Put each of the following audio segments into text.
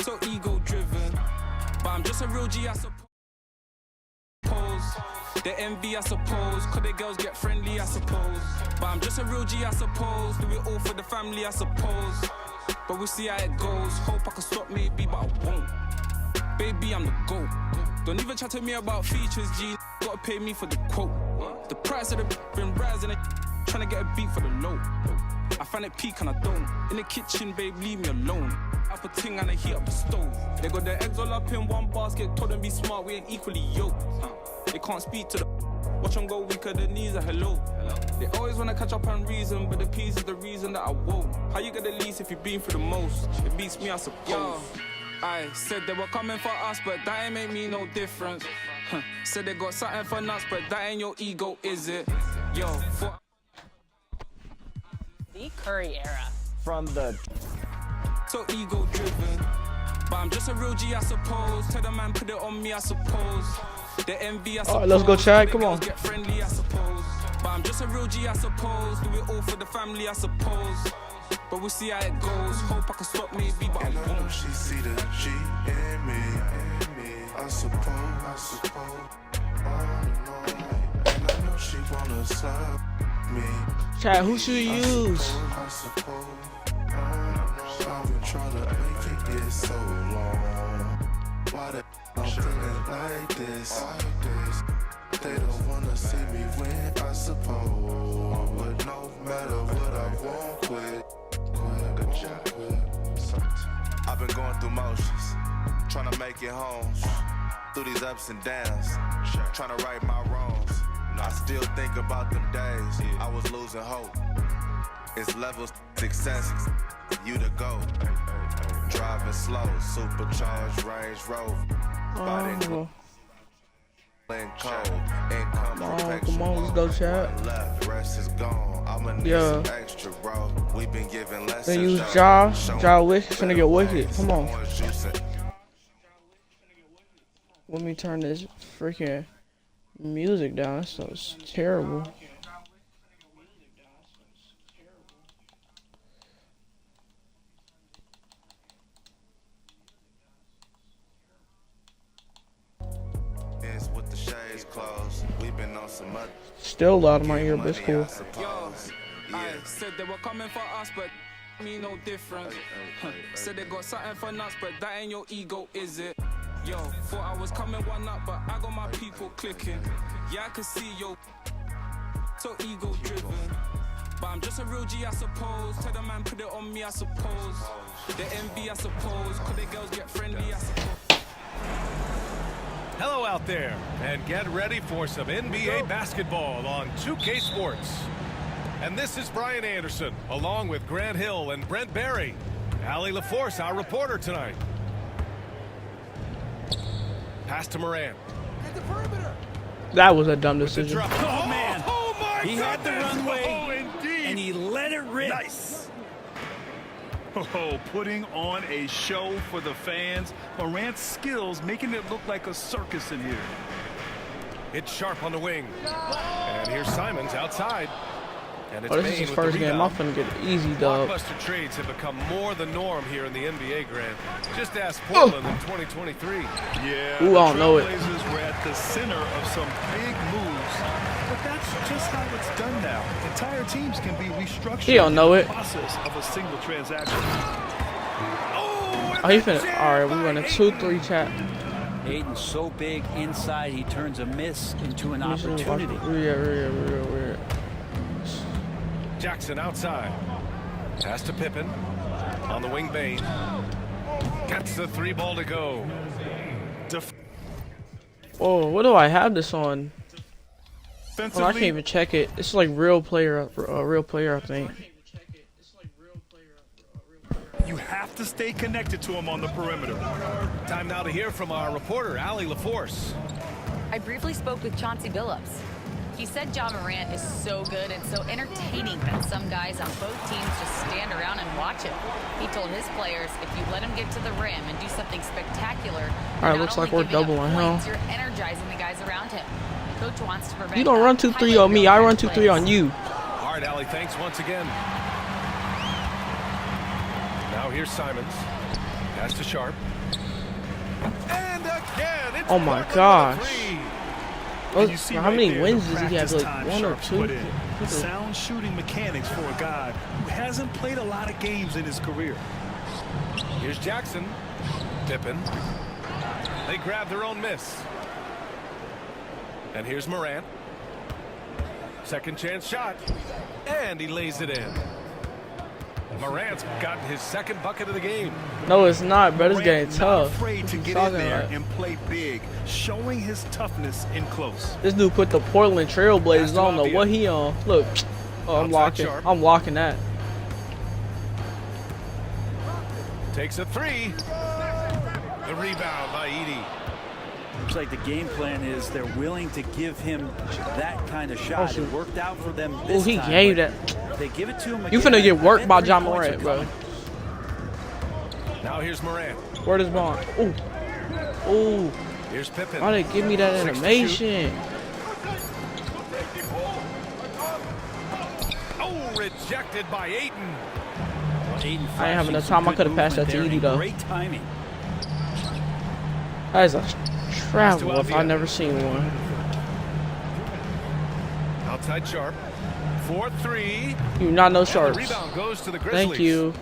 So ego driven, but I'm just a real G, I suppose. The envy, I suppose, cause the girls get friendly, I suppose. But I'm just a real G, I suppose. Do it all for the family, I suppose. But we'll see how it goes. Hope I can stop maybe, but I won't. Baby, I'm the GOAT. Don't even chat to me about features, G. Gotta pay me for the quote. The price of the been rising, trying to get a beat for the low. I find it peak and I don't. In the kitchen, babe, leave me alone. Up a ting and I heat up the stove. They got their eggs all up in one basket. Told them be smart, we ain't equally yoked. They can't speak to the watch them go weaker, the knees are hello. They always wanna catch up and reason, but the peace is the reason that I won't. How you get the least if you've been through the most? It beats me, I suppose. Yo, I said they were coming for us, but that ain't make me no difference. Said they got something for nuts, but that ain't your ego, is it? Yo, for the Curry era. From the so ego driven, but I'm just a real G, I suppose. Tell the man put it on me, I suppose. The envy, I suppose. Alright, let's go, Chad. Come on. Get friendly, I suppose. But I'm just a real G, I suppose. Do it all for the family, I suppose. But we'll see how it goes. Hope I can stop maybe, but I won't. She see the G in me. I suppose. And I know she wanna sub me. Chad, who should you use? I suppose. I've been trying to make it get so long. Why the I'm feeling like this? They don't wanna see me win, I suppose. But no matter what I won't quit. I've been going through motions, trying to make it home. Through these ups and downs, trying to right my wrongs. I still think about them days I was losing hope. It's levels success, you the GOAT. Driving slow, supercharged Range Rover. Oh. Cold, Come on, let's go, Chad. Yeah. Extra, bro. We've been giving lessons. Then use Ja Wick, finna get wicked. Come on. Let me turn this freaking music down. That sounds terrible. With the shades closed, we've been on some other. Still loud in my ear, but it's cool. Yo, I said they were coming for us, but me no difference. Said they got something for nuts, but that ain't your ego, is it? Yo, thought I was coming one up, but I got my people clicking. Yeah, I can see yo, so ego driven. But I'm just a real G, I suppose. Tell the man put it on me, I suppose. The envy, I suppose. Cause the girls get friendly, I suppose. Hello out there, and get ready for some NBA basketball on 2K Sports. And this is Brian Anderson, along with Grant Hill and Brent Barry. Allie LaForce, our reporter tonight. Pass to Morant. At the perimeter. That was a dumb decision. Oh, man. Oh, my He had the runway, indeed. and he let it rip. Nice. Oh, putting on a show for the fans. Morant's skills making it look like a circus in here. It's Sharp on the wing. And here's Simons outside. And it's This is his first game. I'm finna get an easy dub. Blockbuster trades have become more the norm here in the NBA, Grant. Just ask Portland in 2023. Yeah, Ooh, I don't know it. Trailblazers were at the center of some big moves. But that's just how it's done now. Entire teams can be restructured He don't know in it. the process of a single transaction. Oh, he finna. Alright, we run a 2-3 chat. Aiden's so big inside, he turns a miss into an opportunity. Weird. Jackson outside. Pass to Pippen. On the wing, Bain. Gets the 3 ball to go. Oh, what do I have this on? Oh, I can't Defensively, even check it. It's like real player, I think. you have to stay connected to him on the perimeter. Time now to hear from our reporter, Allie LaForce. I briefly spoke with Chauncey Billups. He said Ja Morant is so good and so entertaining that some guys on both teams just stand around and watch him. He told his players, if you let him get to the rim and do something spectacular, Alright, looks like we're doubling, huh? You're energizing the guys around him. Coach wants to prevent You don't run 2-3 on me. I run 2-3 on you. All right, Allie, thanks once again. Now here's Simons. Pass to Sharp. And again, it's Oh my Parker gosh. with a three. And you see How right many there wins the does he have? practice Like time 1 or Sharp's 2? put in. Sound shooting mechanics for a guy who hasn't played a lot of games in his career. Here's Jackson. Pippen. They grab their own miss. And here's Morant. Second chance shot. And he lays it in. Morant's gotten his second bucket of the game. No, it's not, bro. It's getting Morant tough. not afraid to get in there and play big, showing his toughness in close. This dude put the Portland Trailblazers. I don't know what he on. Look. Oh, I'm locking. I'm locking that. Takes a three. The rebound by Edey. Looks like the game plan is they're willing to give him that kind of shot. It worked out for them this Oh, he time. gave that. They give it to him again. You finna get worked by 3 John points are Morant, bro. coming. Now here's Morant. Where does Bond? Ooh. Ooh. Here's Pippen. Why they give me that 6 to animation? Oh, rejected by Ayton. Ayton I ain't having enough flashing time. I some could have good passed that to movement Edey, there. though. Great timing. That is a travel if I've never seen one. Outside Sharp. 4-3. You not know The Sharps. rebound goes to the Grizzlies. Thank you.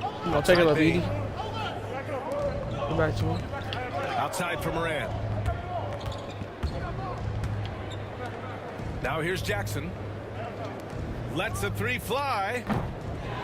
I'm gonna take it up, Edey. Go back to him. Outside for Morant. Now here's Jackson. Lets a three fly.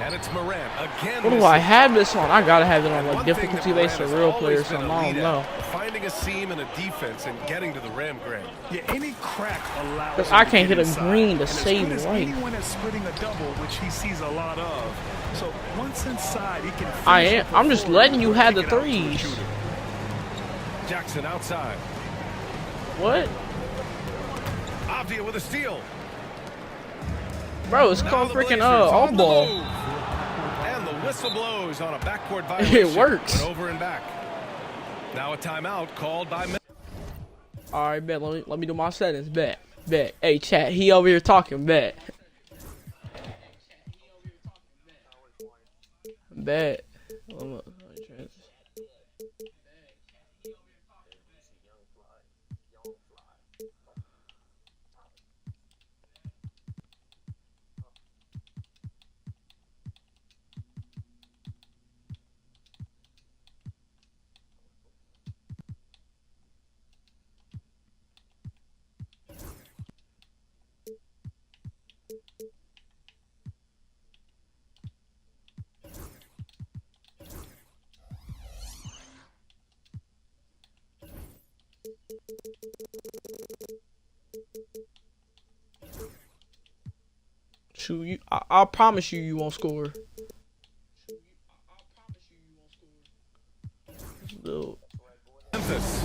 And it's Morant again. What do I have this on? I gotta have it on And like one thing difficulty that based or Morant has real play or always been something. a I lead don't know. at, finding a seam in a defense and getting to the rim, Greg. Yeah, any crack allows. Cause I him to can't get hit a inside. green to And as save good as life. anyone that's splitting a double, which he sees a lot of. So once inside, he can. I finish am. up I'm just forward letting you or have the kick it out to a threes. shooter. Jackson outside. What? Avdia with a steal. Bro, it's Now called the freaking Blazers all on the ball. move. And the whistle blows on a backcourt violation. It works. But over and back. Now a timeout called by. All right, bet. Let me do my settings. Bet. Hey, chat. He over here talking. Bet. Bet. Shoot, you. I promise you, you won't score. Dude. Memphis.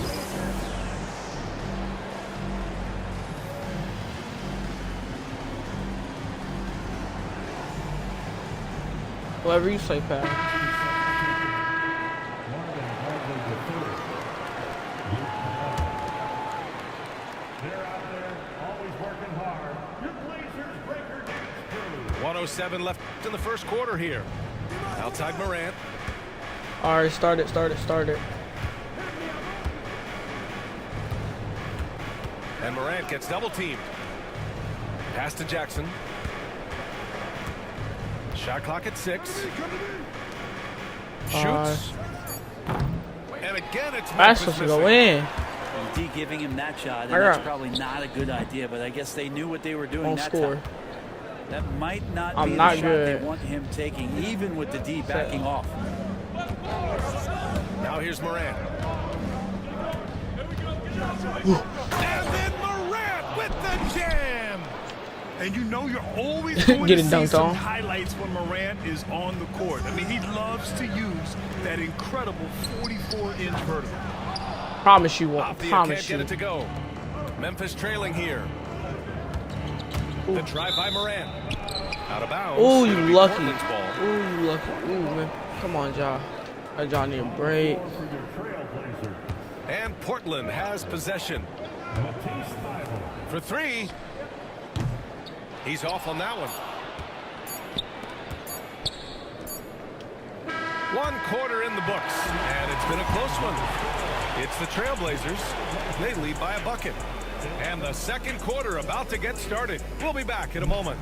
Whatever you say, Pat. They're out there, always working hard. Your Blazers breaker dance crew. 107 left in the first quarter here. Outside Morant. All right, start it. And Morant gets double teamed. Pass to Jackson. Shot clock at 6. Shoots. And again, it's That's Memphis supposed to go missing. in. And D giving him that shot, and I that's got- probably not a good idea, but I guess they knew what they were doing Won't that score. time. That might not I'm be not the shot good. they want him taking, even with the D backing off. Now here's Morant. And then Morant with the jam. And you know you're always going Getting to see dunked some on. highlights when Morant is on the court. I mean, he loves to use that incredible 44-inch vertical. Promise you won't. Avdia Promise can't get you. it to go. Memphis trailing here. The drive by Morant. Out of bounds. Oh, you It'll be lucky. Portland's ball. Oh, you lucky. Ooh, man. Come on, Ja. That Ja need a break. And Portland has possession. For 3. He's off on that one. One quarter in the books, and it's been a close one. It's the Trailblazers. They lead by a bucket. And the second quarter about to get started. We'll be back in a moment.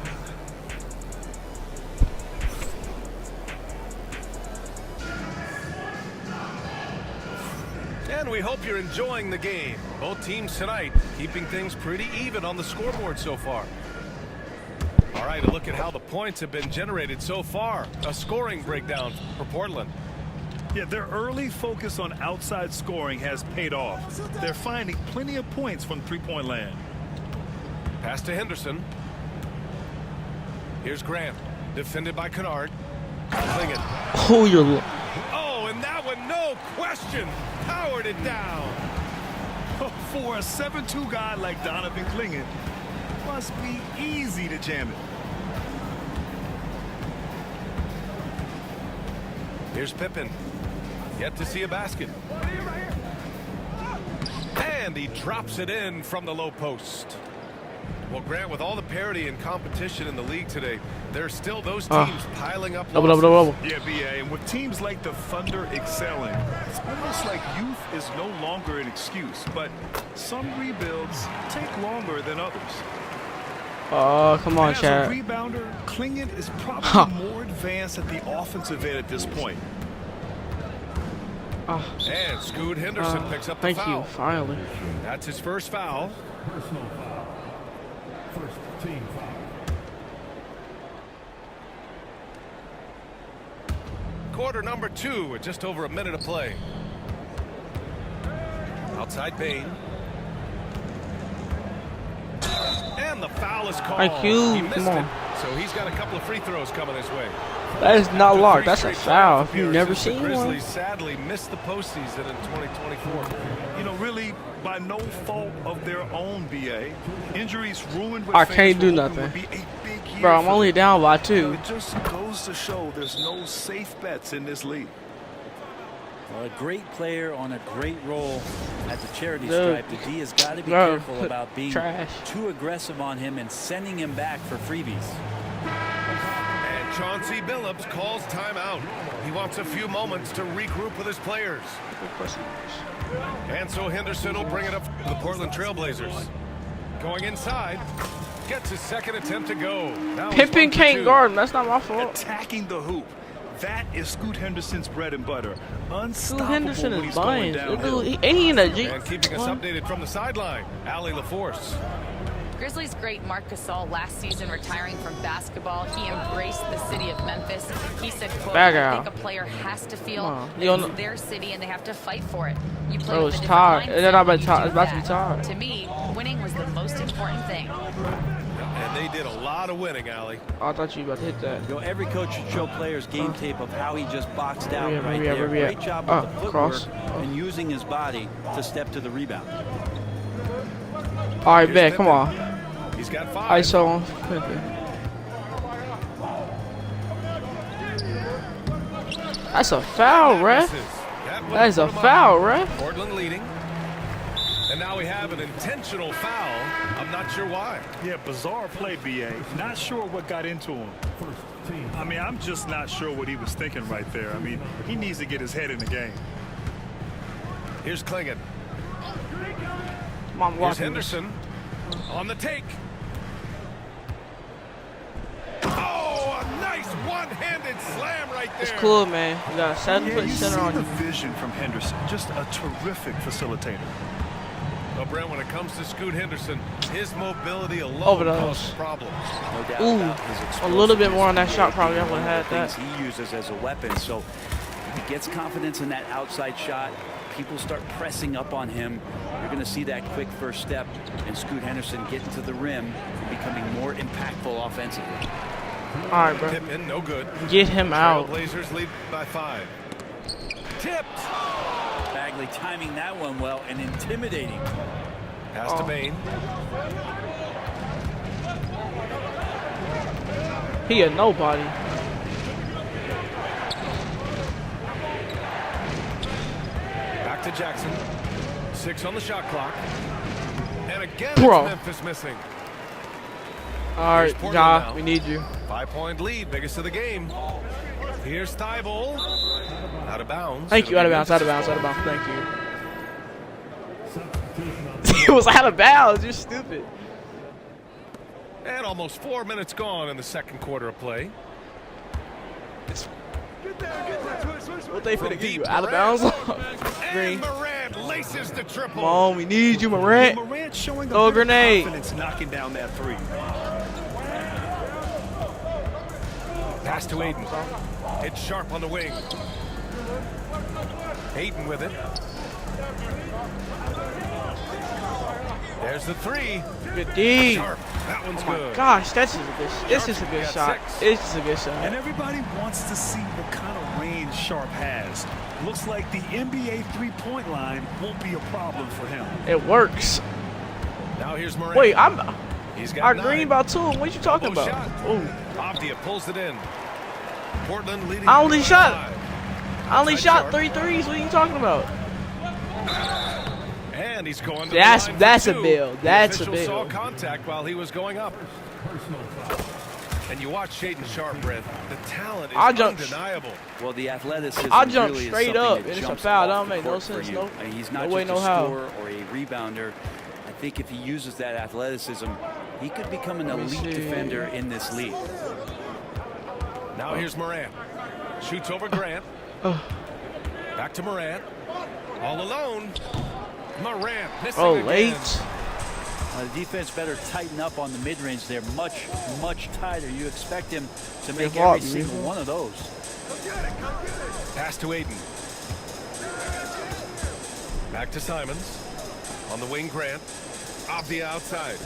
And we hope you're enjoying the game. Both teams tonight keeping things pretty even on the scoreboard so far. All right, a look at how the points have been generated so far. A scoring breakdown for Portland. Yeah, their early focus on outside scoring has paid off. They're finding plenty of points from three-point land. Pass to Henderson. Here's Grant, defended by Kennard. Clingan. Oh, you're. Oh, and that one, no question, powered it down. For a 7'2" guy like Donovan Clingan, must be easy to jam it. Here's Pippen. Yet to see a basket. And he drops it in from the low post. Well, Grant, with all the parity and competition in the league today, there's still those teams piling up. Double. Yeah, BA, and with teams like the Thunder excelling, it's almost like youth is no longer an excuse, but some rebuilds take longer than others. Oh, come on, As Chad. a rebounder, Clingan is probably more advanced at the offensive end at this point. And Scoot Henderson picks up the Thank foul. you, finally. That's his first foul. Personal foul. First team foul. Quarter number 2 with just over a minute of play. Outside Bain. And the foul is called. Thank you. He missed Come on. it, so he's got a couple of free throws coming his way. That is not After locked. three That's a straight foul. playoff If you've never appearances, the seen one. Grizzlies sadly missed the postseason in 2024. You know, really, by no fault of their own, BA. Injuries ruined what I fans can't do were hoping nothing. would be a big year Bro, I'm for only them. down by 2. It just goes to show there's no safe bets in this league. A great player on a great role at the charity Dude. stripe. The D has got to be Bro, careful about being trash. too aggressive on him and sending him back for freebies. And Chauncey Billups calls timeout. He wants a few moments to regroup with his players. And so Henderson will bring it up to the Portland Trailblazers. Going inside, gets his second attempt to go. Now he's Pippen 1 for can't 2. guard him. That's not my fault. Attacking the hoop. That is Scoot Henderson's bread and butter. Scoot Unstoppable Henderson when is he's going blind. downhill. Dude, he ain't a G. And keeping us updated from the sideline, Allie LaForce. Grizzlies great Marc Gasol last season retiring from basketball. He embraced the city of Memphis. He said, quote, Bag I out. think a player has to feel Come on. that You don't it's their city and they have to fight for it. You play Bro, with a it's different tied. mindset They're not when about you to- do it's about to be that. tied. To me, winning was the most important thing. And they did a lot of winning, Allie. I thought you were about to hit that. You know, every coach should show players game tape of how he just boxed out Yeah, right yeah, there. yeah. Great job with the footwork Cross. and using his body to step to the rebound. All right, Here's bet. Come Pippen. on. He's got 5. ISO on Pippen. That's a foul, ref. That is a foul, ref. Portland leading. And now we have an intentional foul. I'm not sure why. Yeah, bizarre play, BA. Not sure what got into him. I mean, I'm just not sure what he was thinking right there. I mean, he needs to get his head in the game. Here's Clingan. Come on, Here's watch him. Henderson on the take. Oh, a nice one-handed slam right there. It's cool, man. You got a Yeah, 7-foot you center see on the you. vision from Henderson. Just a terrific facilitator. Well, Brent, when it comes to Scoot Henderson, his mobility alone Over the causes nose. problems. No doubt Ooh, about his a little bit more on that explosiveness. shot probably. I One would of have the had things that. he uses as a weapon. So if he gets confidence in that outside shot, people start pressing up on him. You're going to see that quick first step and Scoot Henderson getting to the rim, becoming more impactful offensively. All right, bro. Pippen, no good. Get him out. Blazers lead by 5. Tipped. Bagley timing that one well and intimidating. Pass to Bain. He a nobody. Back to Jackson. 6 on the shot clock. And again, Bro. it's Memphis missing. All right, Here's Portland Ja, now. we need you. 5-point lead, biggest of the game. Here's Thibault. Out of bounds. Thank you, out of bounds, out of bounds, out of bounds. Thank you. It was out of bounds. You're stupid. And almost 4 minutes gone in the second quarter of play. What they finna give you? Out of bounds? Green. And Morant laces the triple. Come on, we need you, Morant. Morant showing Throw a grenade. confidence knocking down that three. Pass to Aiden. It's Sharp on the wing. Aiden with it. There's the three. Good D. Sharp. That one's Oh my good. gosh, this is a good got shot. 6. This is a good shot. And everybody wants to see what kind of range Sharp has. Looks like the NBA three-point line won't be a problem for him. It works. Now here's Morant. Wait, He's got our 9. green about 2. What you talking Elbow about? shot. Ooh. Avdia pulls it in. Portland leading. I only by shot- 5. I only Outside shot Sharp. 3 threes. What are you talking about? And he's going to That's- the line that's for a 2. bill. That's the a official bill. saw contact while he was going up. And you watch Shaden Sharp, Brent. The talent is I jumped- undeniable. Well, the athleticism I jumped really is straight something up, that and it's a jumps foul. That off don't the make no court for sense. you. No- I mean, he's no not way, just no a how. scorer or a rebounder. I think if he uses that athleticism, he could become an me elite see. defender in this league. Now here's Morant. Shoots over Grant. Back to Morant. All alone. Morant missing Oh, again. late. The defense better tighten up on the mid-range. They're much, much tighter. You expect him to make Good luck, every single man. one of those. Pass to Aiden. Back to Simons. On the wing, Grant. Off the outside.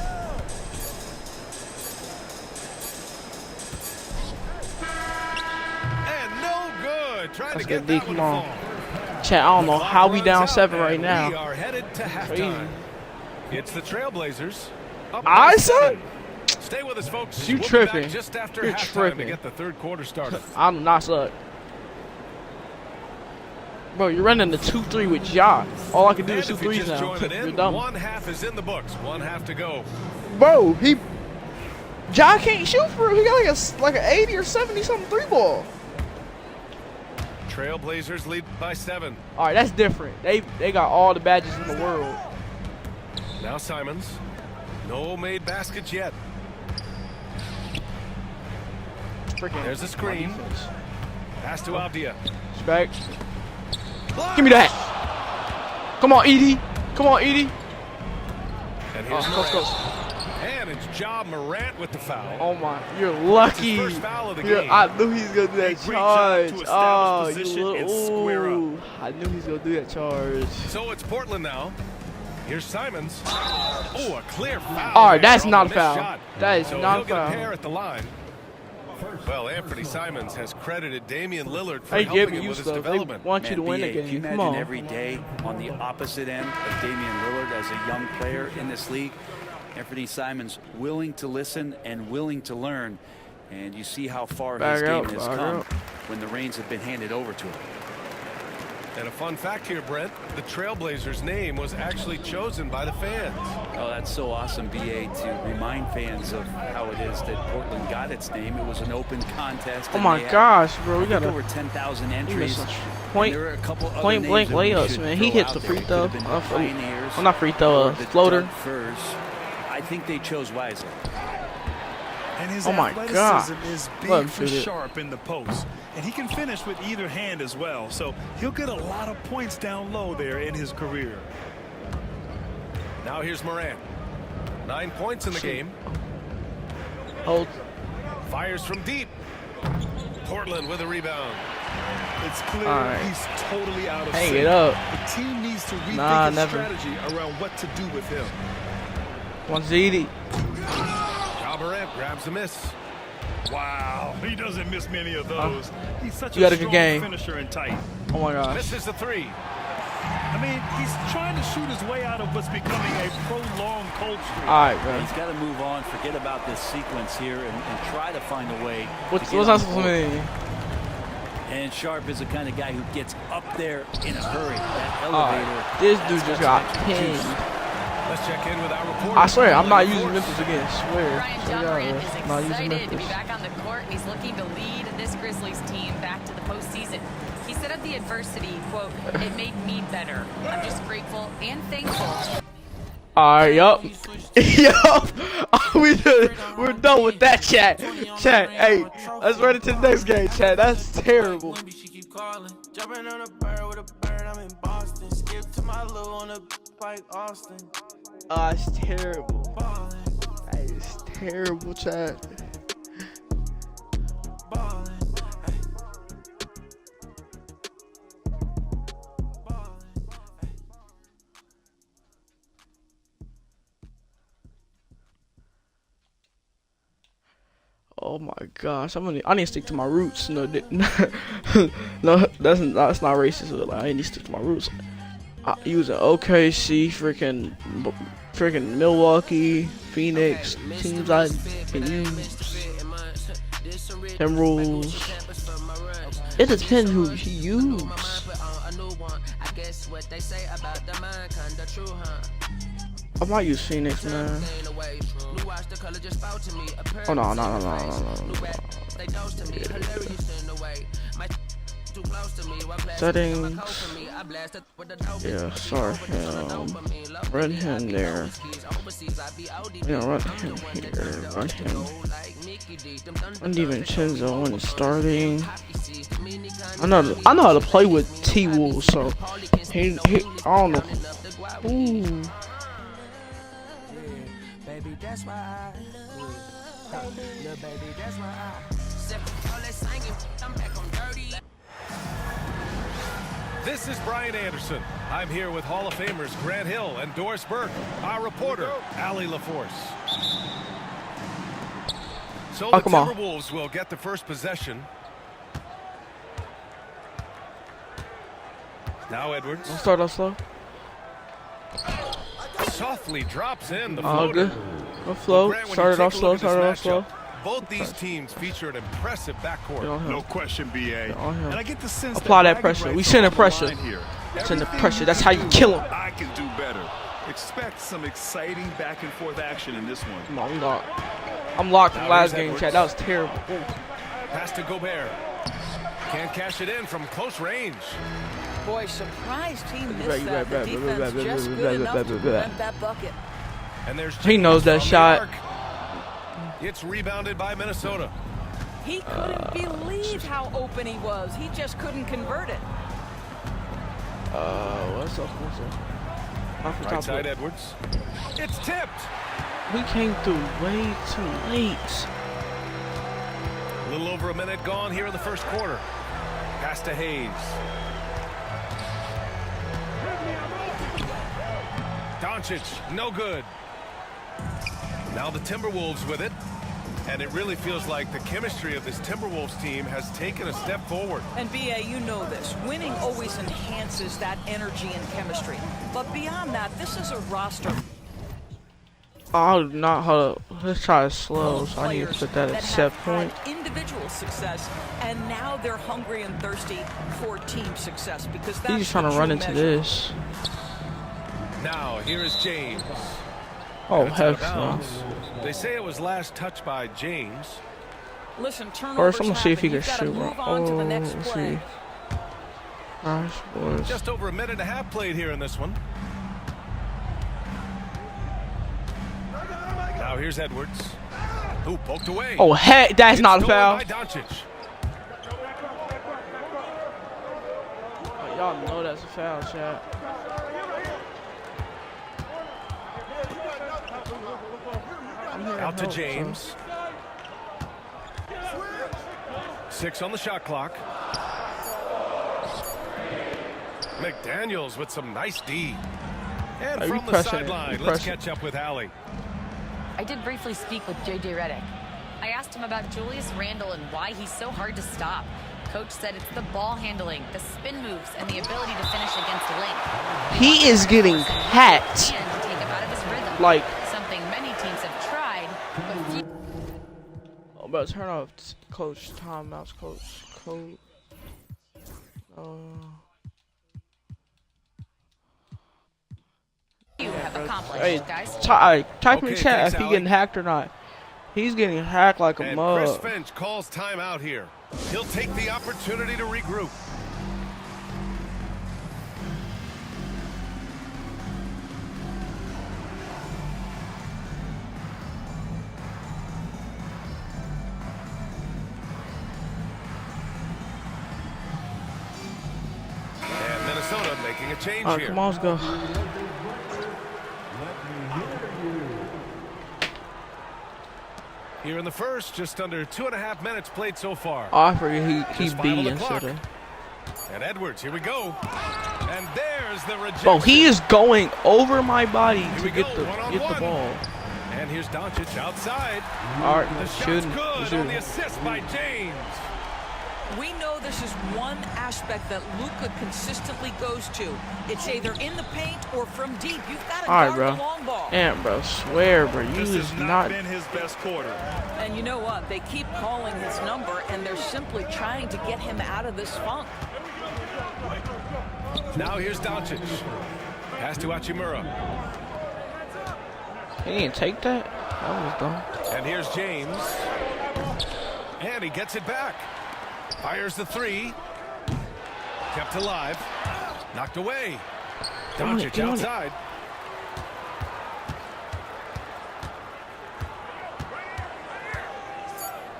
And no good. Trying Let's to get get D, that one come to on. fall. Chat, I don't know Clock how we runs down out, 7 right and now. We are headed to Crazy. halftime. It's the Trailblazers. Up I by said? 7. Stay with us, folks. You We'll be tripping. back just after You're halftime tripping. to get the third quarter started. I'm not suck. Bro, you're running the 2-3 with Ja. All I can do And is shoot if you're threes just now. joining You're in, dumb. one half is in the books. One half to go. Bro, Ja can't shoot for real. He got like an 80 or 70 something 3 ball. Trailblazers lead by 7. All right, that's different. They got all the badges in the world. Now Simons. No made baskets yet. Freaking There's a screen. defense. Pass to Avdia. Back. Give me that. Come on, Edie. Come on, Edie. And here's Close, Morant. close. And it's Ja Morant with the foul. Oh my, you're lucky. It's his first foul of the You're- game. I knew he was gonna do that Great job charge. to establish Oh, position you and square up. ooh, I knew he was gonna do that charge. So it's Portland now. Here's Simons. Oh, a clear foul. All right, there that's on not the a foul. missed shot. That is so not he'll a get foul. a pair at the line. Well, Anthony Simons has credited Damian Lillard for They helping giving him you with his stuff. They development. want you to win the BA, can you game. Come imagine on. every day on the opposite end of Damian Lillard as a young player in this league? Anthony Simons willing to listen and willing to learn. And you see how far his Back game out, has back come out. when the reins have been handed over to him. And a fun fact here, Brent, the Trailblazers' name was actually chosen by the fans. Oh, that's so awesome, BA, to remind fans of how it is that Portland got its name. It was an open contest. Oh and my they had, gosh, bro, we I think, gotta over 10,000 he entries. missed some And point there are a couple other point blank names that we layups, should man. He throw hit out the there. free It could throw. have been the Pioneers Well, not free throw, or the floater. Doug Furs. I think they chose wisely. And his Oh my athleticism gosh. is Let him big for shoot it. Sharp in the post. And he can finish with either hand as well. So he'll get a lot of points down low there in his career. Now here's Morant. 9 points in the game. Hold. Fires from deep. Portland with a rebound. It's clear All right. he's totally out of Hang sync. it up. The team needs to rethink Nah, its never. strategy around what to do with him. One ZD. Ja Morant grabs the miss. Wow, he doesn't miss many of those. He's such You got a a good strong game. finisher and tight. Oh my gosh. Misses the 3. I mean, he's trying to shoot his way out of what's becoming a prolonged cold streak. All right, bro. He's got to move on, forget about this sequence here, and try to find a way. What's to get that on the supposed to court. mean? And Sharp is the kind of guy who gets up there in a hurry. That All elevator. right. This dude that's just got got some extra juice. pinned. Let's check in with our reporter. I swear, I'm not Portland, using of course. Memphis again. Swear. Brian Swear John to God, Morant bro. is I'm not using excited to be Memphis. back on the court, and he's looking to lead this Grizzlies team back to the postseason. He said of the adversity, quote, "It made me better. I'm just grateful and thankful." Alright, yup. Yup. We're done with that, chat. Chat, hey, let's run into the next game, chat. That's terrible. Jumping on a bird with a bird, I'm in Boston. Skip to my little on a like Austin. It's terrible. That is terrible, chat. Oh my gosh, I need to stick to my roots. No, no, that's not racist. Like, I need to stick to my roots. I use an OKC, freaking Milwaukee, Phoenix teams I can use. Timberwolves. It depends who you use. I might use Phoenix, man. Oh no. Settings. Yeah, sorry. Run him there. Yeah, run him here. Run him. And DiVincenzo when it's starting. I know how to play with T-Wolves, so he I don't know. Ooh. Baby, that's why I little baby, that's why I'm back on dirty. This is Brian Anderson. I'm here with Hall of Famers Grant Hill and Doris Burke, our reporter, Allie LaForce. So the Timberwolves will get the first possession. Now Edwards. Don't start off slow. Softly drops in the floater. Good. No flow. Started off slow. Both these teams feature an impressive backcourt. No question, BA. And I get the sense apply that pressure. We send the pressure. Send the pressure. That's how you kill them. I can do better. Expect some exciting back and forth action in this one. Come on, I'm locked from last game, chat. That was terrible. Pass to Gobert. Can't cash it in from close range. Boy, surprised he missed that. The defense just good enough to prevent that bucket. And there's he knows that shot. It's rebounded by Minnesota. He couldn't believe how open he was. He just couldn't convert it. What's up? Right side Edwards. It's tipped. We came through way too late. A little over a minute gone here in the first quarter. Pass to Hayes. Doncic, no good. Now the Timberwolves with it. And it really feels like the chemistry of this Timberwolves team has taken a step forward. And BA, you know this. Winning always enhances that energy and chemistry. But beyond that, this is a roster. Oh, not hold up. Let's try it slow. So I need to put that at set point. Individual success, and now they're hungry and thirsty for team success because that's he's just trying to run into this. Now here is James. Oh, heck no. They say it was last touched by James. Listen, first, I'm gonna see if he can shoot. Let's see. Gosh, boys. Just over a minute and a half played here in this one. Now here's Edwards, who poked away. Oh, heck, that's not a foul. Oh, y'all know that's a foul, chat. Out to James. 6 on the shot clock. McDaniels with some nice D. And from the sideline, let's catch up with Allie. I did briefly speak with J.J. Redick. I asked him about Julius Randle and why he's so hard to stop. Coach said it's the ball handling, the spin moves, and the ability to finish against the length. He is getting hacked. To take him out of his rhythm. Like something many teams have tried, but few. Oh, but turn off coach timeouts, coach. You have accomplished, hey, guys. Type in chat if he getting hacked or not. He's getting hacked like a mug. Chris Finch calls timeout here. He'll take the opportunity to regroup. Minnesota making a change All right, here. come on, let's go. Here in the first, just under 2.5 minutes played so far. Oh, I forget he Just 5 B on the instead clock. of. And Edwards, here we go. And there's the rejection. Bro, he is going over my body Here to we get go, the one-on-one. ball. And here's Doncic outside. All right, The shot's shooting. good on the assist by James. We know this is one aspect that Luka consistently goes to. It's either in the paint or from deep. You've got to All right, guard bro. the long ball. And bro, swear, bro, you This is has not. not been his best quarter. And you know what? They keep calling his number, and they're simply trying to get him out of this funk. Now here's Doncic. Pass to Hachimura. He didn't take that. That was dumb. And here's James. And he gets it back. Fires the three. Kept alive. Knocked away. Doncic outside.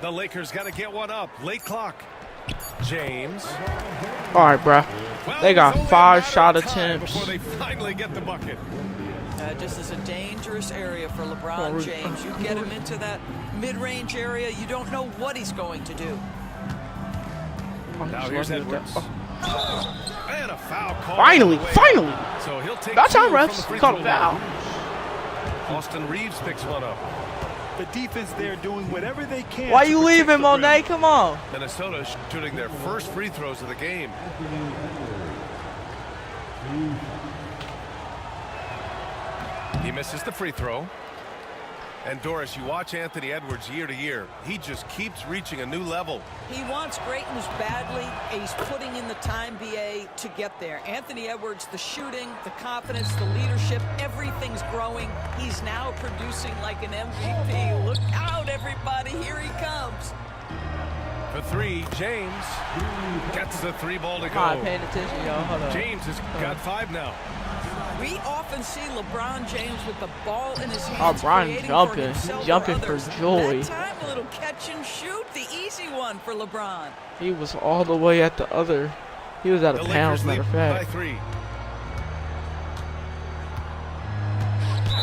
The Lakers got to get one up. Late clock. James. All right, bro. Well, They got it's only a 5 matter shot of time attempts. before they finally get the bucket. Just as a dangerous area for LeBron James. You get him into that mid-range area, you don't know what he's going to do. Now here's Edwards. And a foul call. Finally, finally. So he'll take That's how 2 from the refs free call throw foul. line. Austin Reeves picks one up. The defense there doing whatever they can. Why to you protect leaving, the rim. Monet? Come on. Minnesota shooting their first free throws of the game. He misses the free throw. And Doris, you watch Anthony Edwards year to year. He just keeps reaching a new level. He wants greatness badly, and he's putting in the time, BA, to get there. Anthony Edwards, the shooting, the confidence, the leadership, everything's growing. He's now producing like an MVP. Look out, everybody. Here he comes. For 3, James gets the 3 ball to I'm not go. paying attention, y'all. Hold on. James has got 5 now. We often see LeBron James with the ball in his Oh, hands, Brian creating jumping. for himself or Jumping for others. joy. That time, a little catch and shoot, the easy one for LeBron. He was all the way at the other. He was at a The pound, Lakers matter lead of by fact. 3.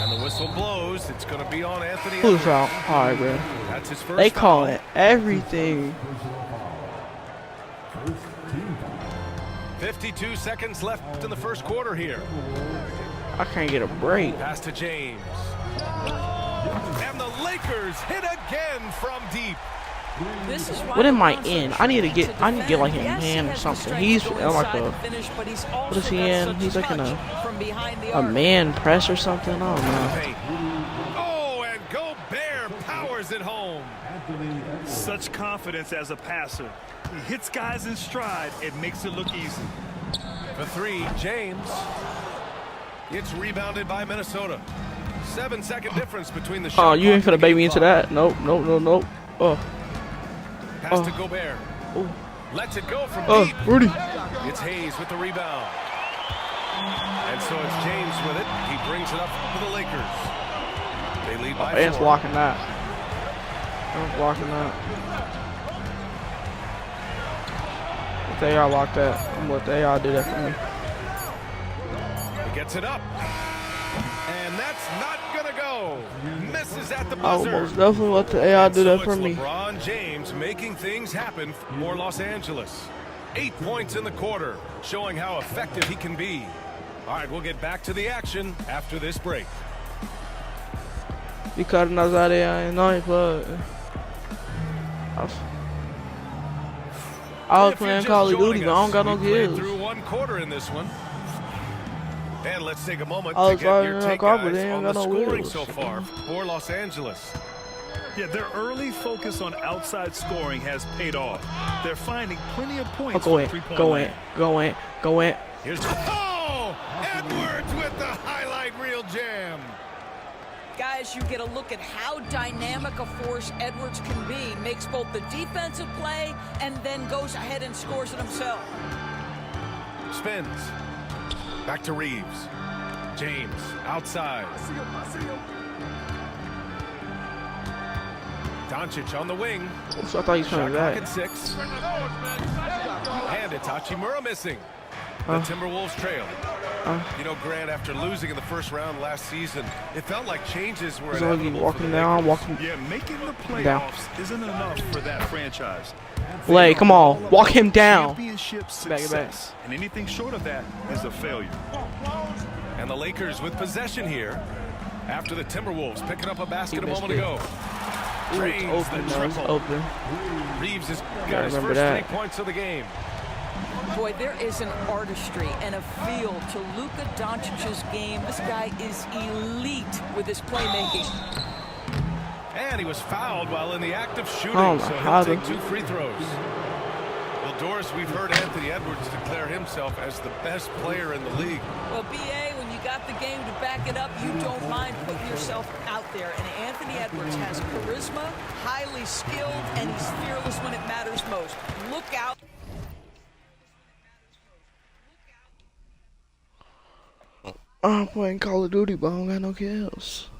And the whistle blows. It's going to be on Anthony Who's Edwards. out? All right, bro. That's his first They foul. calling everything. 52 seconds left in the first quarter here. I can't get a break. Pass to James. And the Lakers hit again from deep. This is why What am I LeBron's in? so I need to tricky get. I need to get like a defend. Yes, he man or has the something. strength He's to go in like inside a. and finish, but he's What is also he got in? such He's like in touch from behind the a arc. man press or something. I don't know. Paint. Oh, and Gobert powers it home. Such confidence as a passer. He hits guys in stride. It makes it look easy. For 3, James. It's rebounded by Minnesota. 7-second difference between the shot. Oh, you ain't clock finna bait and me into game that. Nope, nope, nope, nope. Oh, clock. Pass Oh. to Gobert. oh, Lets it go from oh, deep. Rudy. It's Hayes with the rebound. And so it's James with it. He brings it up for the Lakers. They lead by Ants 4. blocking that. I'm blocking that. If they all lock that, I'm gonna let they all do that for me. He gets it up. And that's not going to go. Misses at the I will buzzer. most definitely let the AI do that So for it's me. LeBron James making things happen for Los Angeles. 8 points in the quarter, showing how effective he can be. All right, we'll get back to the action after this break. Because nós areia nós, but I was If you're playing just Call of Duty, joining but I don't us, got no we played kills. through 1 quarter in this one. And let's take a moment I to was get your riding in a take, car, but guys, they ain't on got the no scoring wheels. so far for Los Angeles. Yeah, their early focus on outside scoring has paid off. They're finding plenty of points Oh, go from in, three-point go land. in, go in, go in. Here's oh, Edwards with the highlight reel jam. Guys, you get a look at how dynamic a force Edwards can be. Makes both the defensive play and then goes ahead and scores it himself. Spins. Back to Reeves. James outside. Doncic on the wing. So I thought he was Shot coming clock back. at 6. And it's Hachimura missing. The Timberwolves trail. You know, Grant, after losing in the first round last season, it felt like changes were inevitable. Walking down, walking. Yeah, making the playoffs isn't enough for that franchise. Lay, come on, walk him down. Championship success, and anything short of that is a failure. And the Lakers with possession here after the Timberwolves picking up a basket a moment ago. Drains the triple. Reeves has got his first 3 points of the game. Boy, there is an artistry and a feel to Luka Doncic's game. This guy is elite with his playmaking. And he was fouled while in the act of shooting, so he'll take 2 free throws. Well, Doris, we've heard Anthony Edwards declare himself as the best player in the league. Well, B.A., when you got the game to back it up, you don't mind putting yourself out there. And Anthony Edwards has charisma, highly skilled, and he's fearless when it matters most. Look out. I'm playing Call of Duty, but I don't got no kills.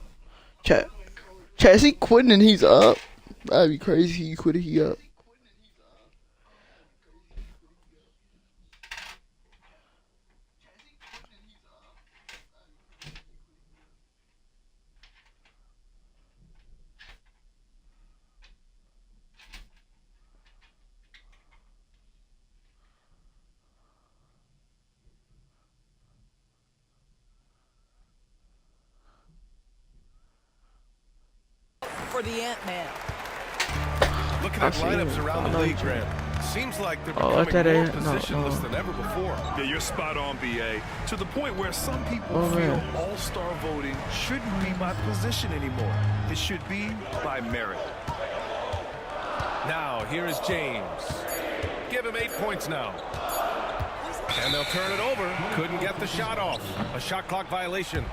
Chat, is he quitting and he's up? That'd be crazy. He quit and he up. For the Ant-Man. Looking at lineups around the league, Grant, seems like they're becoming more positionless than ever before. Yeah, you're spot on, B.A. To the point where some people feel all-star voting shouldn't be by position anymore. It should be by merit. Now, here is James. Give him 8 points now. And they'll turn it over. Couldn't get the shot off. A shot clock violation.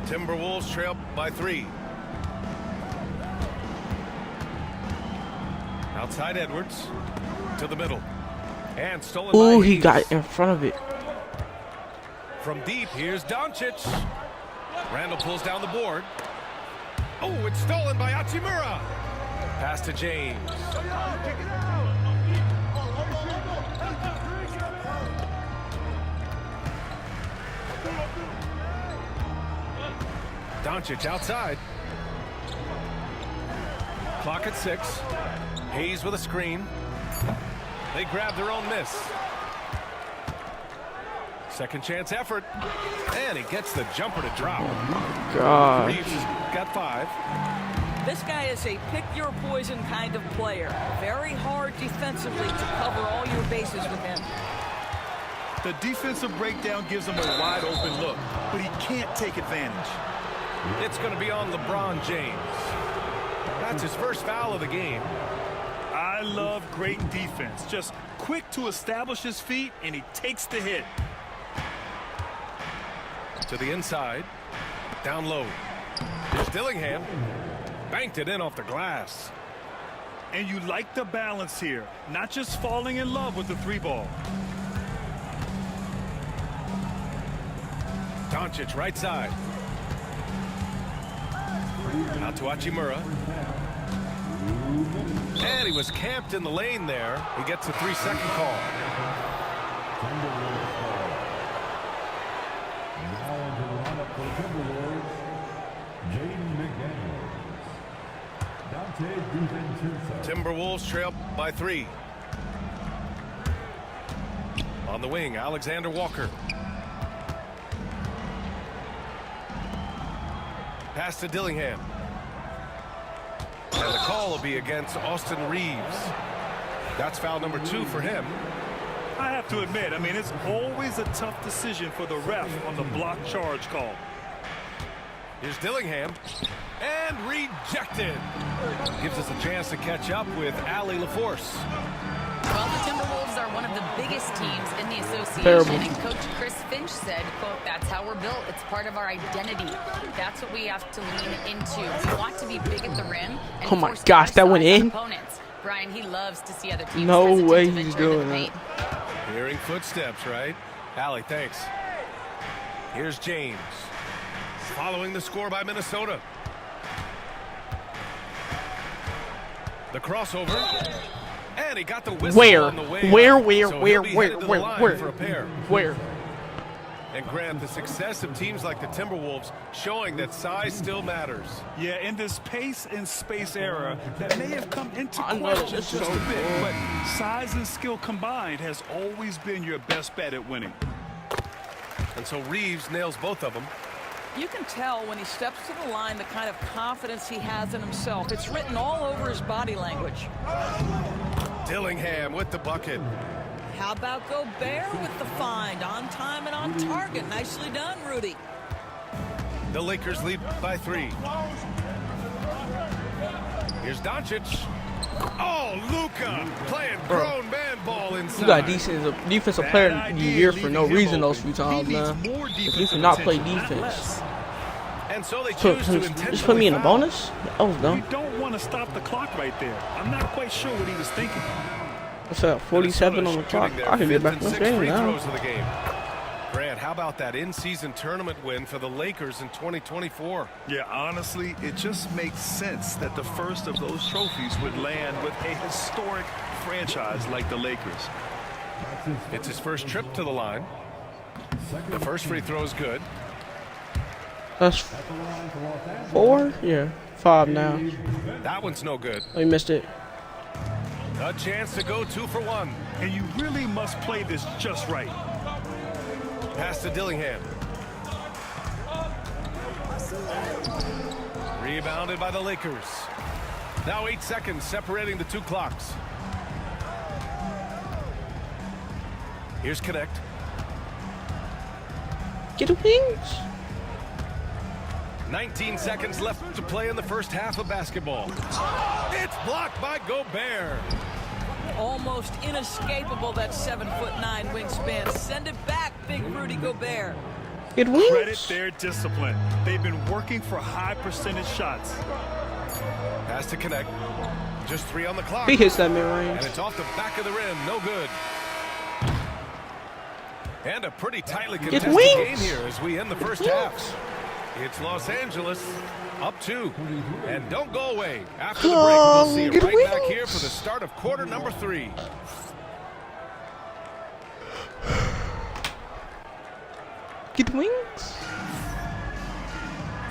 Timberwolves trail by 3. Outside Edwards to the middle. And stolen by Ooh, he Hayes. got in front of it. From deep, here's Doncic. Randall pulls down the board. Oh, it's stolen by Hachimura. Pass to James. Doncic outside. Clock at 6. Hayes with a screen. They grab their own miss. Second chance effort. And he gets the jumper to drop. God. Reeves got 5. This guy is a pick-your-poison kind of player. Very hard defensively to cover all your bases with him. The defensive breakdown gives him a wide-open look, but he can't take advantage. It's going to be on LeBron James. That's his first foul of the game. I love great defense. Just quick to establish his feet, and he takes the hit. To the inside. Down low. Here's Dillingham. Banked it in off the glass. And you like the balance here. Not just falling in love with the 3-ball. Doncic right side. Out to Hachimura. And he was camped in the lane there. He gets a 3-second call. Now into the lineup for the Timberwolves, Jaden McDaniels. Dante DiVincenzo. Timberwolves trail by 3. On the wing, Alexander Walker. Pass to Dillingham. And the call will be against Austin Reeves. That's foul number 2 for him. I have to admit, I mean, it's always a tough decision for the ref on the block charge call. Here's Dillingham. And rejected. Gives us a chance to catch up with Allie LaForce. Well, the Timberwolves are one of the biggest teams in the association. Terrible. And Coach Chris Finch said, quote, that's how we're built. It's part of our identity. That's what we have to lean into. We want to be big at the rim. And Oh my gosh, that went in. Opponents. Brian, he loves to see other teams. No hesitant way to he's venture into doing the that. paint. Hearing footsteps, right? Allie, thanks. Here's James. Following the score by Minnesota. The crossover. And he got the whistle on the way. Where? For a pair. Where? And Grant, the success of teams like the Timberwolves showing that size still matters. Yeah, in this pace and space era, that may have come into question just so a bit, but size and skill combined has always been your best bet at winning. And so Reeves nails both of them. You can tell when he steps to the line the kind of confidence he has in himself. It's written all over his body language. Dillingham with the bucket. How about Gobert with the find? On time and on target. Nicely done, Rudy. The Lakers lead by 3. Here's Doncic. Oh, Luka playing grown man ball inside. You got defensive player of the year for no reason those few times, man. At least not play defense. And so they choose to just put me in a bonus? That was dumb. You don't want to stop the clock right there. I'm not quite sure what he was thinking. What's up? 47 on the clock. I can get back in this game now. Grant, how about that in-season tournament win for the Lakers in 2024? Yeah, honestly, it just makes sense that the first of those trophies would land with a historic franchise like the Lakers. It's his first trip to the line. The first free throw is good. That's 4? Yeah, 5 now. That one's no good. We missed it. A chance to go 2 for 1. And you really must play this just right. Pass to Dillingham. Rebounded by the Lakers. Now 8 seconds separating the 2 clocks. Here's Connect. Get the wings. 19 seconds left to play in the first half of basketball. It's blocked by Gobert. Almost inescapable, that 7'9" wingspan. Send it back, big Rudy Gobert. Get wings. Credit their discipline. They've been working for high percentage shots. Pass to Connect. Just 3 on the clock. He hits that mid-range. And it's off the back of the rim. No good. And a pretty tightly contested game here as we end the first half. It's Los Angeles up 2. And don't go away. After the break, we'll see you right back here for the start of quarter number 3. Get wings.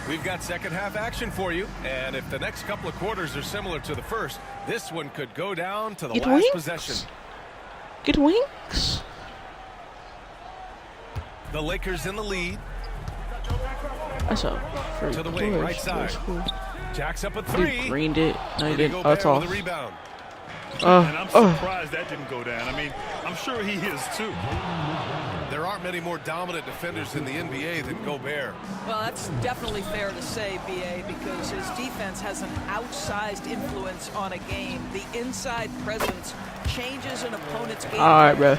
We've got second half action for you. And if the next couple of quarters are similar to the first, this one could go down to the last possession. Get wings. The Lakers in the lead. That's a to the wing, right side. Jacks up a 3. He greened it. No, he didn't. Oh, that's off. off. Rebound. And I'm surprised that didn't go down. I mean, I'm sure he is too. There aren't many more dominant defenders in the NBA than Gobert. Well, that's definitely fair to say, B.A., because his defense has an outsized influence on a game. The inside presence changes an opponent's game. All right, bro.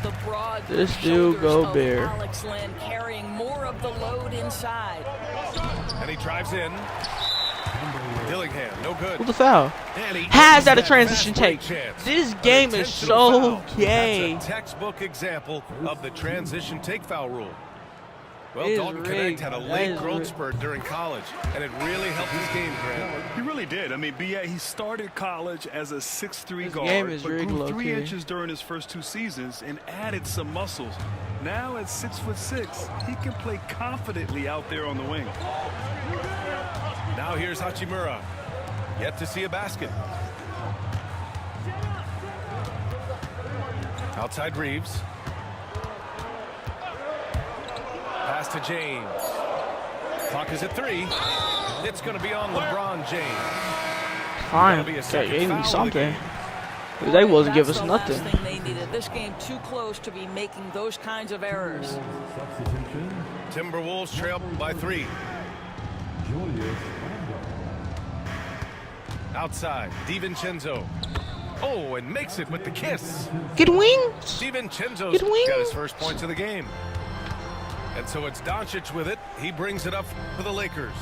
The broad this dude Gobert. Alex Len carrying more of the load inside. And he drives in. Dillingham, no good. What's the foul? Has that a transition take? This game is so gay. That's a textbook example of the transition take foul rule. Well, Dalton Connect had a late growth spurt during college, and it really helped his game, Grant. He really did. I mean, B.A., he started college as a 6'3" guard, game is but really grew low 3 key. inches during his first 2 seasons and added some muscles. Now at 6'6", he can play confidently out there on the wing. Now here's Hachimura. Yet to see a basket. Outside Reeves. Pass to James. Clock is at 3. It's going to be on LeBron James. Fine. Okay, gave me something. They wasn't give us nothing. Thing they needed. This game too close to be making those kinds of errors. Timberwolves trail by 3. Outside, DiVincenzo. Oh, and makes it with the kiss. Get wings. DiVincenzo's got his first points of the game. And so it's Doncic with it. He brings it up for the Lakers.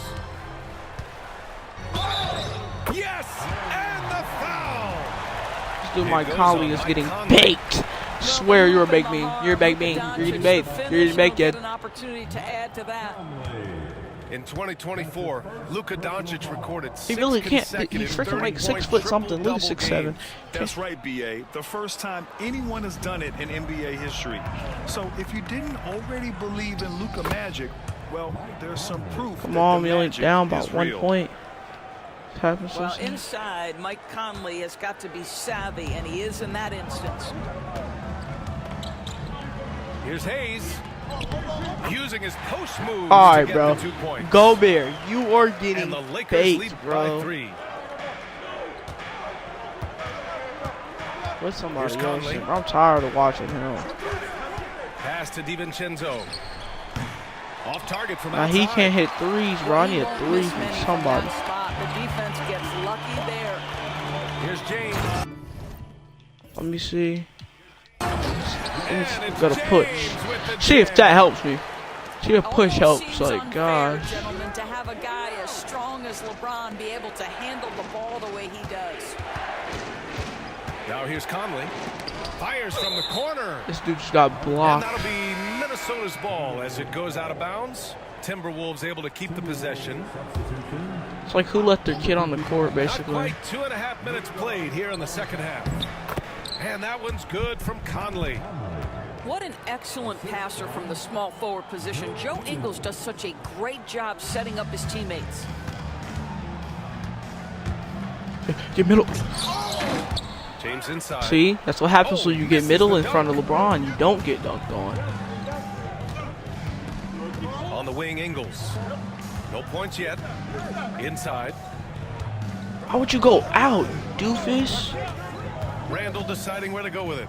Yes! And the foul! This dude, my colleague, is getting baked. Swear you're a big bean. You're a big bean. You're eating bait. You're eating bait, kid. An opportunity to add to that. In 2024, Luka Doncic recorded He really can't. consecutive He's freaking like 6 30-point foot something. Luke triple-double 6'7". That's right, BA. The first time anyone has done it in NBA history. So if you didn't already believe in Luka magic, well, there's some proof. Come on, we only magic down by is 1 real. point. Well, inside, Mike Conley has got to be savvy, and he is in that instance. Here's Hayes. Using his post move All to right, get bro. the 2 points. Go Bear. You are And getting the Lakers baked, lead by bro. 3. What's somebody Here's else? Conley. I'm tired of watching him. Pass to DiVincenzo. Off target from Now outside. he can't hit threes, bro. I need a Won't 3 miss from many from somebody. that spot. The defense gets lucky there. Here's James. Let me see. And it's Got a push. James with the See if jam. that helps me. See if push Almost helps. seems Like, unfair, gosh. gentlemen, to have a guy as strong as LeBron be able to handle the ball the way he does. Now here's Conley. Fires from the corner. This dude just got And blocked. that'll be Minnesota's ball as it goes out of bounds. Timberwolves able to keep the possession. It's like who let their kid on the court, Not basically. quite 2.5 minutes played here in the second half. And that one's good from Conley. What an excellent passer from the small forward position. Joe Ingles does such a great job setting up his teammates. Get middle. James inside. See, that's what happens when you get misses middle the in front of dunk. LeBron. You don't get dunked on. On the wing, Ingles. No points yet. Inside. How would you go out, doofus? Randall deciding where to go with it.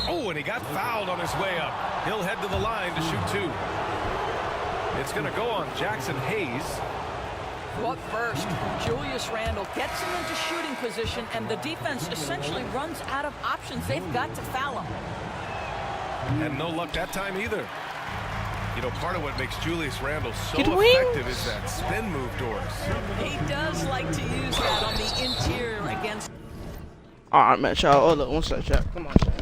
Oh, and he got fouled on his way up. He'll head to the line to shoot 2. It's going to go on Jackson Hayes. What first? Julius Randle gets him into shooting position, and the defense essentially runs out of options. They've got to foul him. And no luck that time either. You know, part of what makes Julius Randle so Get effective wings. is that spin move, Doris. He does like to use that on the interior against. All right, man, y'all. Hold up, one sec, chat. Come on, chat.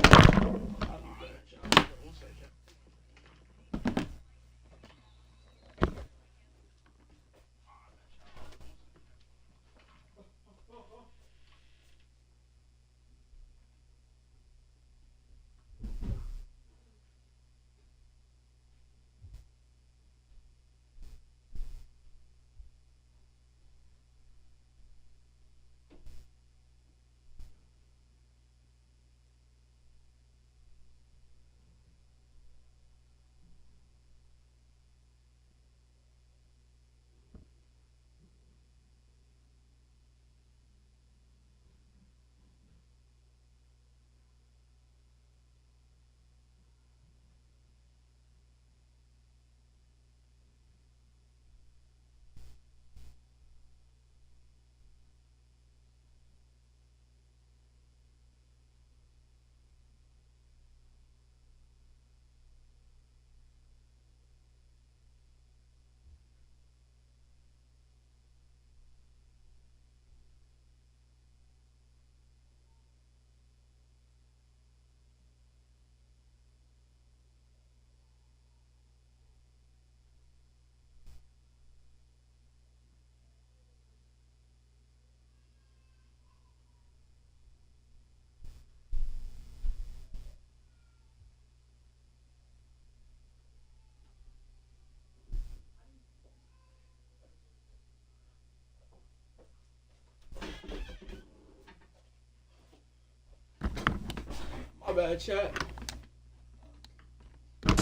My bad, chat.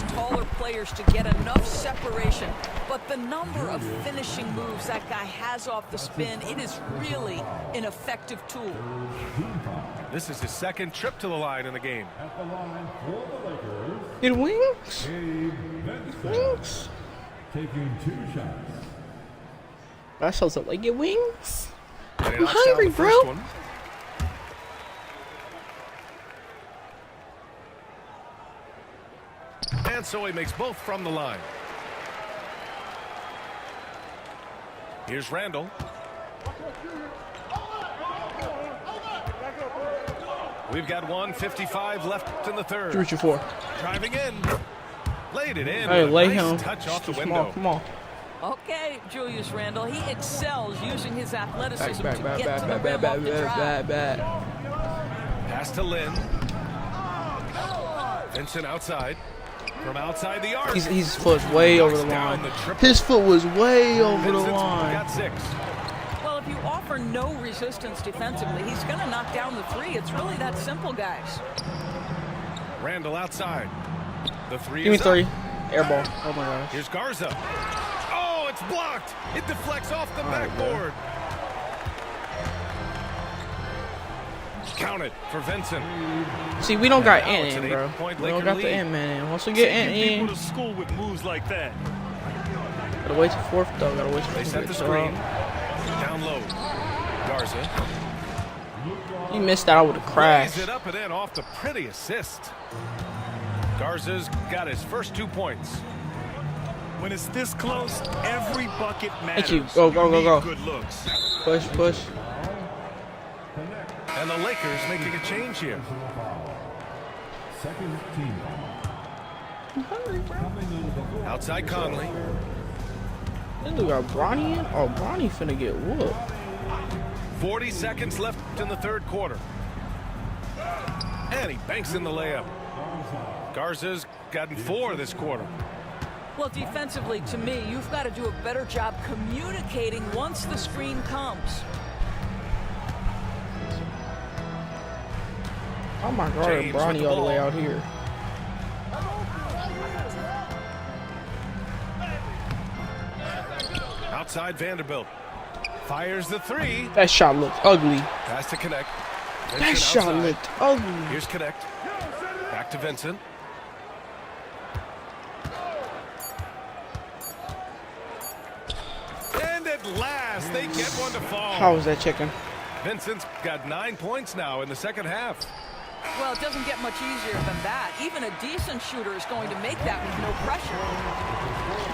Taller players to get enough separation, but the number of finishing moves that guy has off the spin, it is really an effective tool. This is his second trip to the line in the game. At the line for the Lakers, Get wings. Gabe Vincent, Wings. taking 2 shots. That sounds like get wings. And he I'm knocks down hungry, the first bro. one. And so he makes both from the line. Here's Randall. We've got 1:55 left in the third. Reach your 4. Driving in. Laid it in. Hey, lay nice him. touch off the Too window. small. Come on. Okay, Julius Randle. He excels using his athleticism to get to the rim back, off the drive. Pass to Lynn. Vincent outside. From outside the arc. His foot's way over the line. His foot was way over the line. Got 6. Well, if you offer no resistance defensively, he's going to knock down the 3. It's really that simple, guys. Randle outside. The 3 Give me is 3. up. Air ball. Oh my gosh. Here's Garza. Oh, it's blocked. It deflects off the backboard. Count it for Vincent. See, we don't got now it's Ant in, an bro. 8-point We don't Laker got the lead. Ant-Man in. Once we get Ant in, People to school with moves like that. gotta wait till 4th though. Gotta wait They till set the 4th. screen. Down low. Garza. He missed that. I would have crashed. Lays it up and in off the pretty assist. Garza's got his first 2 points. When it's this close, every bucket matters. Thank you. Go, go, go, go. Good looks. Push, push. And the Lakers making a change here. Second team. I'm hungry, bro. Outside Conley. This dude got Bronny in? Oh, Bronny finna get whooped. 40 seconds left in the third quarter. And he banks in the layup. Garza's gotten 4 this quarter. Well, defensively, to me, you've got to do a better job communicating once the screen comes. Oh my God, James with Bronny the all the ball. way out here. Outside Vanderbilt. Fires the 3. That shot looked ugly. Pass to Connect. That Vincent shot outside. looked ugly. Here's Connect. Back to Vincent. And at last, they get one to fall. How was that chicken? Vincent's got 9 points now in the second half. Well, it doesn't get much easier than that. Even a decent shooter is going to make that with no pressure.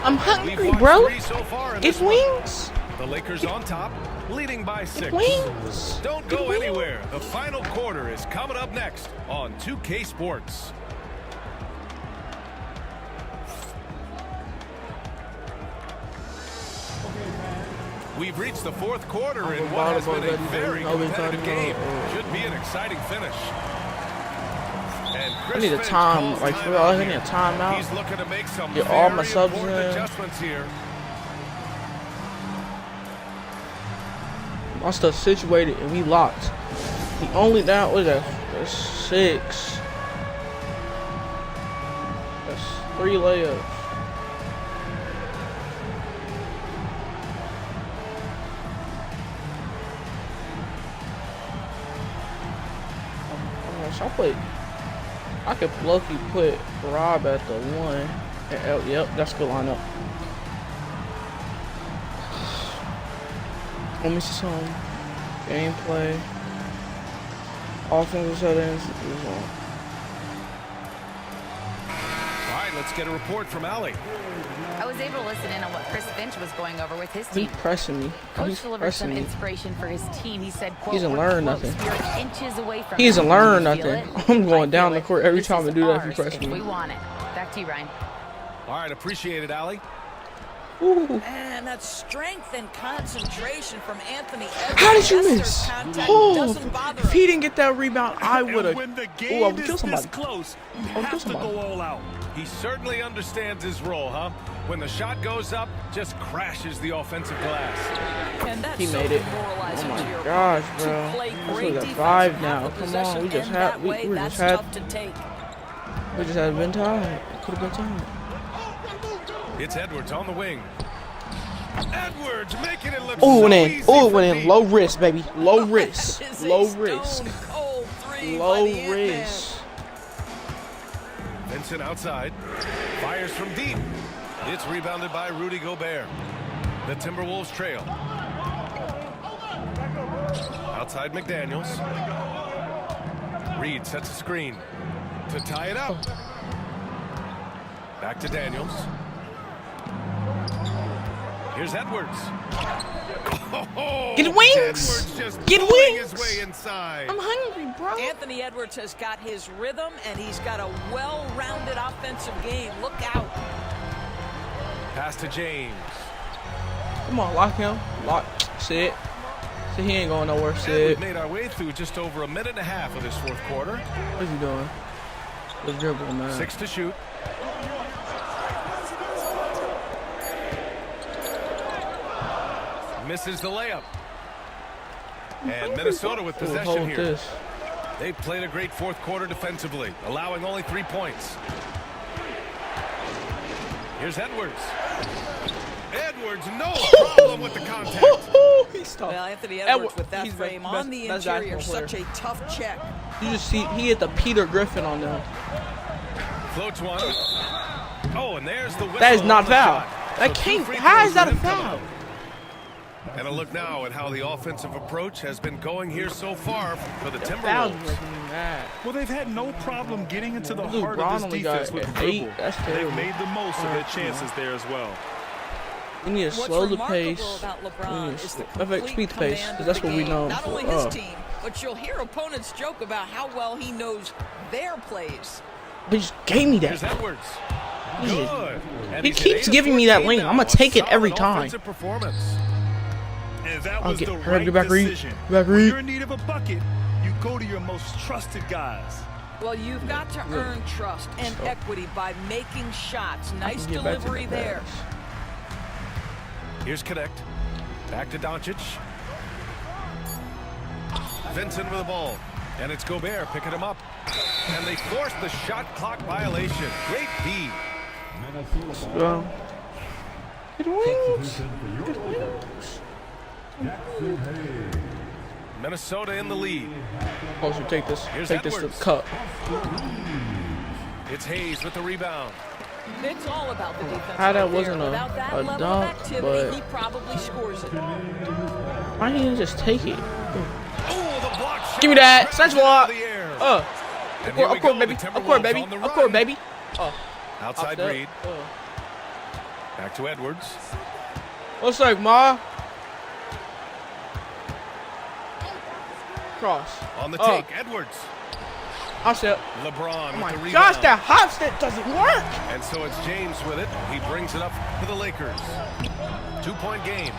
I'm We've hungry, watched bro. 3 so far in It's this one. wings. The Lakers on top, leading by 6. Wings. Don't go anywhere. The final quarter is coming up next on 2K Sports. We've reached the fourth quarter in what has been a very competitive game. Should be an exciting finish. And I Chris need a Finch time, calls like, timeout for real, I need here. a timeout. He's looking to make some Get all my very subs important in. adjustments here. My stuff situated and we locked. The only down, what is that? That's 6. That's 3 layups. I could lucky put Rob at the 1. And, yep, that's a good lineup. Let me see some gameplay. Offensive settings. All right, let's get a report from Allie. I was able to listen in on what Chris Finch was going over with his He's team. pressing me. Coach He's delivered pressing some me. inspiration for his team. He said, quote, He doesn't "We're learn close. nothing. We're inches away from He doesn't it. learn Do you feel nothing. it? I'm going I down feel the it. court every This time is I do that if you ours press if me. we want it." Back to you, Ryan. All right, appreciate it, Allie. Ooh. And that strength and concentration from Anthony Edwards. How did you Yes, there's miss? contact. Oh, Doesn't bother if him. he didn't get that rebound, I would have. When the Ooh, I game would is kill this somebody. close, you I would kill have to somebody. go all out. He certainly understands his role, huh? When the shot goes up, just crashes the offensive glass. And that's He so made it. demoralizing Oh to my your gosh, opponent. bro. To play This great was a defense 5 and now. have the Come on, possession we just end had that we way, just that's had tough to take. we just had been tied. It could have been tied. It's Edwards on the wing. Edwards making it look Oh, so went in. easy Oh, for went in. deep. Low risk, baby. Low risk. That is a Low risk. stone-cold three by Low the Ant-Man. risk. Vincent outside. Fires from deep. It's rebounded by Rudy Gobert. The Timberwolves trail. Outside McDaniels. Reed sets a screen to tie it up. Back to Daniels. Here's Edwards. Oh, Get wings! Get wings! His way inside. I'm hungry, bro. Anthony Edwards has got his rhythm, and he's got a well-rounded offensive game. Look out. Pass to James. Come on, lock him. Lock. Sit. So he ain't going nowhere. And Sit. we've made our way through just over a minute and a half of this fourth quarter. What's he doing? The dribble, man. 6 to shoot. Misses the layup. And Minnesota with possession here. This. They played a great fourth quarter defensively, allowing only 3 points. Here's Edwards. Edwards, no problem with the contact. He's tough. Well, Anthony Edwards with that frame on the interior, such a tough check. You just see he hit the Peter Griffin on them. Floats one. Oh, and there's the whistle. That is not on the foul. shot. That So can't. 2 free How throws is that a for him coming foul? up. And a look now at how the offensive approach has been going here so far for the Fouls Timberwolves. making me mad. Well, they've had no problem getting into the Dude, heart Ron of this only defense got with the 8. dribble. That's They've terrible. made the most of their chances there as well. We need to What's slow the remarkable pace. about We LeBron need to is the FX speed complete pace, command because that's of the what we game. know. Not only his team, but you'll hear opponents joke about how well he knows their plays. He just gave me Here's that. Edwards. He Good. just- And he he's keeps at 8 of giving me that 14 lane. now. I'ma A take it every solid time. offensive performance. And that I'll was get the her. right Get back, Reed. decision. Back, When Reed. you're in need of a bucket, you go to your most trusted guys. Well, you've got to earn trust and equity by making shots. Nice Get back to delivery the there. pass. Here's Connect. Back to Doncic. Vincent with the ball. And it's Gobert picking him up. And they force the shot clock violation. Great D. Well, get wings. Get wings. Minnesota in the lead. Closer, take this. Here's Take this to Edwards. the cup. It's Hayes with the rebound. It's all about the defense. How that right there. wasn't a Without that level dunk, of activity, but- he probably scores it. Why didn't you just take it? Oh, the block shot. Give me that. Grabs Such it out walk. of the air. And Of here we course, go, baby. the Of course, Timberwolves baby. on the Of course, run. baby. Outside Off Reed. that. Back to Edwards. What's up, Ma? Cross. On the take, Edwards. Hop step. LeBron Oh my with the rebound. gosh, that hop step doesn't work. And so it's James with it. He brings it up to the Lakers. 2-point game.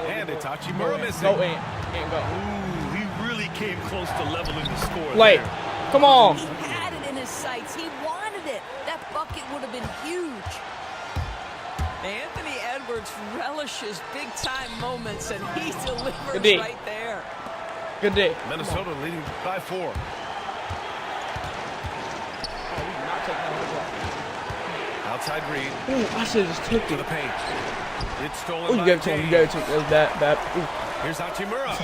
And it's Hachimura missing. Go in. Can't go. Ooh, he really came close to leveling the score Late. there. Come on. He had it in his sights. He wanted it. That bucket would have been huge. Anthony Edwards relishes big-time moments, and he delivers Good D. right there. Good day. Minnesota leading by 4. Outside Reed Ooh, I should have just took to it. the paint. It's stolen Oh, you by gave it to him. You James. gave it to him. That was bad. Bad. Ooh. Here's Hachimura.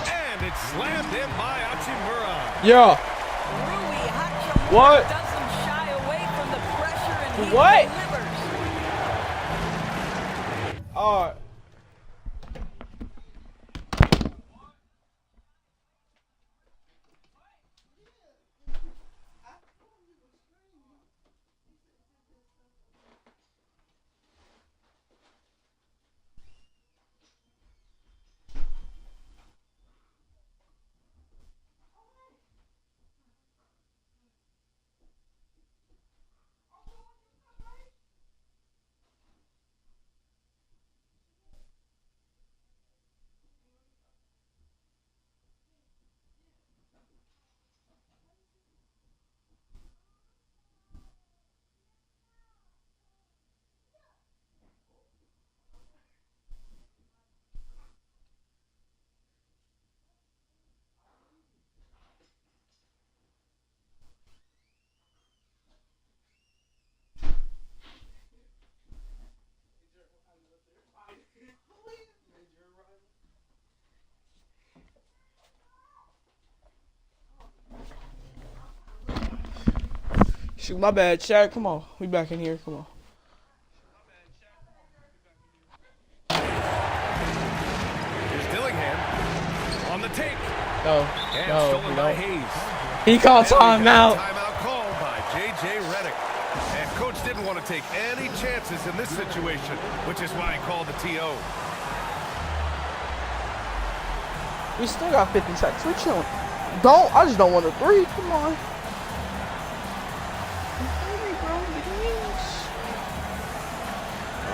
And it's slammed in by Hachimura. Yeah. Rui Hachimura What? doesn't shy away from the pressure, and he What? delivers. All right. Shoot, my bad, Shaq. Come on. We back in here. Come on. Here's Dillingham on the take. No. And No. stolen by No. Hayes. He called timeout. Timeout called by J.J. Redick. And coach didn't want to take any chances in this situation, which is why he called the TO. We still got 50 seconds. We're chilling. I just don't want a 3. Come on.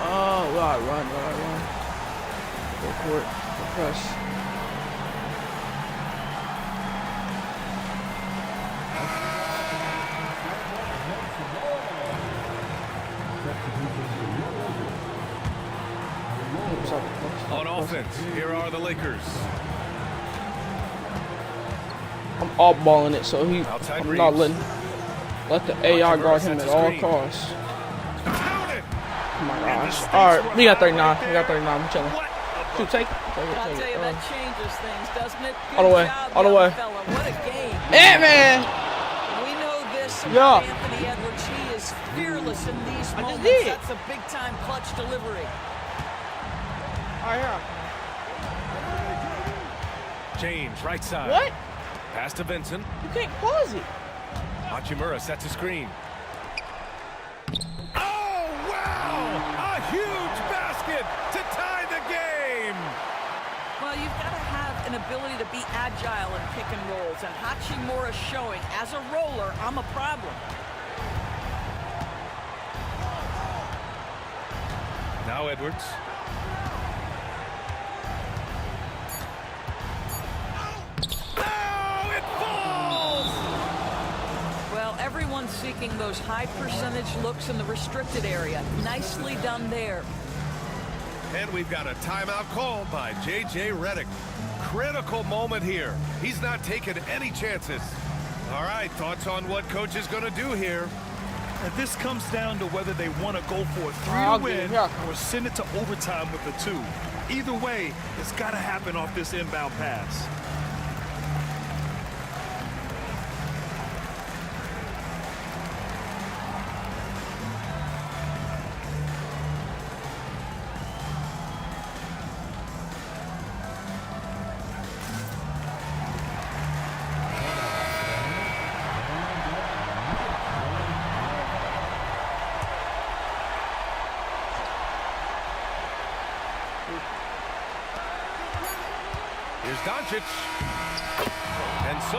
Oh, run. Go for it. Go press. On offense, here are the Lakers. I'm off-balling it, so I'm not letting let the AI guard him at all costs. Oh my gosh. Alright, we got 39. I'm chilling. Shoot, take it. I'll tell you, that changes things, doesn't it? All the way. Fella. What a game. Man! We know this about Anthony Edwards. He is fearless in these moments. That's a big-time clutch delivery. James, right side. What? Pass to Vincent. You can't pause it. Hachimura sets a screen. Oh, wow! A huge basket to tie the game! Well, you've got to have an ability to be agile in pick and rolls, and Hachimura showing, as a roller, I'm a problem. Now Edwards. Everyone's seeking those high percentage looks in the restricted area. Nicely done there. And we've got a timeout called by J.J. Redick. Critical moment here. He's not taking any chances. All right, thoughts on what coach is going to do here? And this comes down to whether they want to go for a 3 to win or send it to overtime with a 2. Either way, it's got to happen off this inbound pass. Here's Doncic.